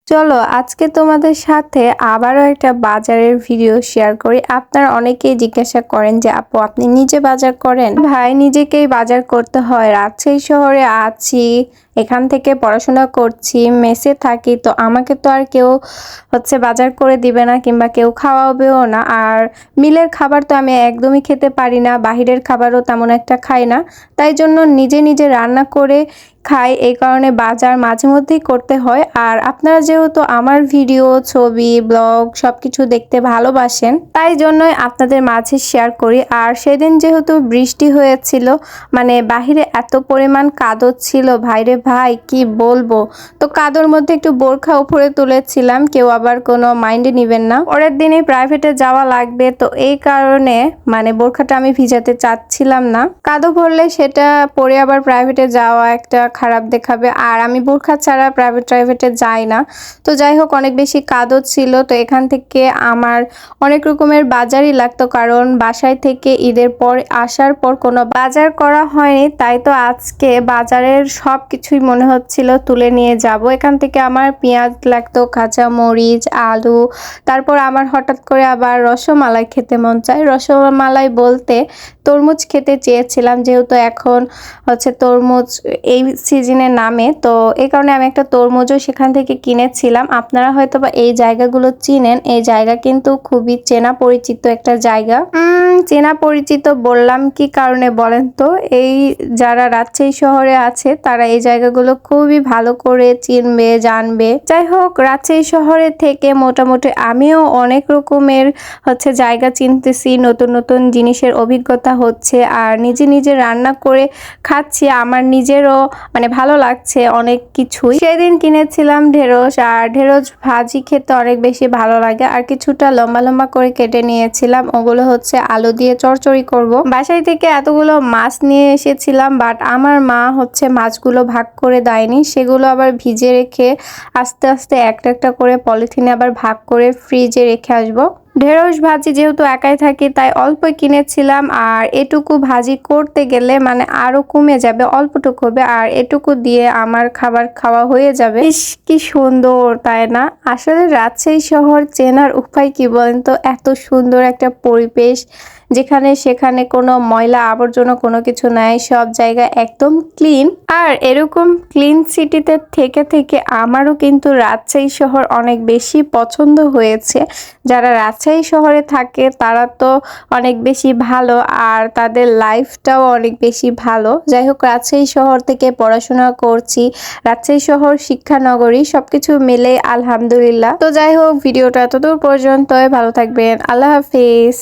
চলো আজকে তোমাদের সাথে আবারও একটা বাজারের ভিডিও শেয়ার করি। আপনারা অনেকেই জিজ্ঞাসা করেন যে আপু আপনি নিজে বাজার করেন? ভাই, নিজেকেই বাজার করতে হয়। রাজশাহী শহরে আছি, এখান থেকে পড়াশোনা করছি, মেসে থাকি, তো আমাকে তো আর কেউ বাজার করে দিবে না কিংবা কেউ খাওয়াবেও না। আর মিলের খাবার তো আমি একদমই খেতে পারি না, বাহিরের খাবারও তেমন একটা খাই না, তাই জন্য নিজে নিজে রান্না করে খাই। এই কারণে বাজার মাঝে মধ্যেই করতে হয়। আর আপনারা যেহেতু আমার ভিডিও, ছবি, ব্লগ সবকিছু দেখতে ভালোবাসেন, তাই জন্যই আপনাদের মাঝে শেয়ার করি। আর সেদিন যেহেতু বৃষ্টি হয়েছিল, মানে বাহিরে এত পরিমাণ কাদর ছিল, ভাইরে ভাই কি বলবো। তো কাদর মধ্যে একটু বোরখা উপরে তুলেছিলাম, কেউ আবার কোনো মাইন্ডে নিবেন না। পরের দিনই প্রাইভেটে যাওয়া লাগবে, তো এই কারণে মানে বোরখাটা আমি ভিজাতে চাচ্ছিলাম না। কাদো ভরলে সেটা পরে আবার প্রাইভেটে যাওয়া একটা খারাপ দেখাবে, আর আমি বোরখা ছাড়া প্রাইভেটে যাই না। তো যাই হোক, অনেক বেশি কাদো ছিল, তো এখান থেকে আমার অনেক রকমের বাজারই লাগতো, কারণ বাসায় থেকে ঈদের পর আসার পর কোনো বাজার করা হয়নি। তাই তো আজকে বাজারের সব কিছুই মনে হচ্ছিল তুলে নিয়ে যাব। এখান থেকে আমার পেঁয়াজ লাগতো, কাঁচা মরিচ, আলু, তারপর আমার হঠাৎ করে আবার রসমালাই খেতে মন চায়। রসমালাই বলতে তরমুজ খেতে চেয়েছিলাম, যেহেতু এখন তরমুজ এই সিজনে নামে, তো এই কারণে আমি একটা তরমুজও সেখান থেকে কিনেছিলাম। আপনারা হয়তো বা এই জায়গাগুলো চিনেন, এই জায়গা কিন্তু খুবই চেনা পরিচিত একটা জায়গা। চেনা পরিচিত বললাম কি কারণে বলেন তো? এই যারা রাজশাহী শহরে আছে তারা এই জায়গাগুলো খুবই ভালো করে চিনবে, জানবে। যাই হোক, রাজশাহী শহরে থেকে মোটামুটি আমিও অনেক রকমের জায়গা চিনতেছি, নতুন নতুন জিনিসের অভিজ্ঞতা হচ্ছে, আর নিজে নিজে রান্না করে খাচ্ছি। আমার নিজেরও মানে ভালো লাগছে অনেক কিছুই। সেদিন কিনেছিলাম ঢেঁড়স, আর ঢেঁড়স ভাজি খেতে অনেক বেশি ভালো লাগে। আর কিছুটা লম্বা লম্বা করে কেটে নিয়েছিলাম, ওগুলো আলু দিয়ে চচ্চড়ি করব। বাসায় থেকে এতগুলো মাছ নিয়ে এসেছিলাম, বাট আমার মা মাছগুলো ভাগ করে দেয়নি, সেগুলো আবার ভিজে রেখে আস্তে আস্তে একটা একটা করে পলিথিনে আবার ভাগ করে ফ্রিজে রেখে আসবো। ঢেঁড়স ভাজি যেহেতু একাই থাকি, তাই অল্প কিনেছিলাম। আর এটুকু ভাজি করতে গেলে মানে আরো কমে যাবে, অল্পটুকু হবে, আর এটুকু দিয়ে আমার খাবার খাওয়া হয়ে যাবে। ইস কি সুন্দর, তাই না? আসলে রাজশাহী শহর চেনার উপায় কি বলেন তো? এত সুন্দর একটা পরিবেশ, যেখানে সেখানে কোনো ময়লা আবর্জনা কোনো কিছু নাই, সব জায়গা একদম ক্লিন। আর এরকম ক্লিন সিটিতে থেকে থেকে আমারও কিন্তু রাজশাহী শহর অনেক বেশি পছন্দ হয়েছে। যারা রাজশাহী শহরে থাকে তারা তো অনেক বেশি ভালো, আর তাদের লাইফটাও অনেক বেশি ভালো। যাই হোক, রাজশাহী শহর থেকে পড়াশোনা করছি, রাজশাহী শহর শিক্ষানগরী, সবকিছু মিলে আলহামদুলিল্লাহ। তো যাই হোক, ভিডিওটা এতদূর পর্যন্তই। ভালো থাকবেন, আল্লাহ হাফিজ।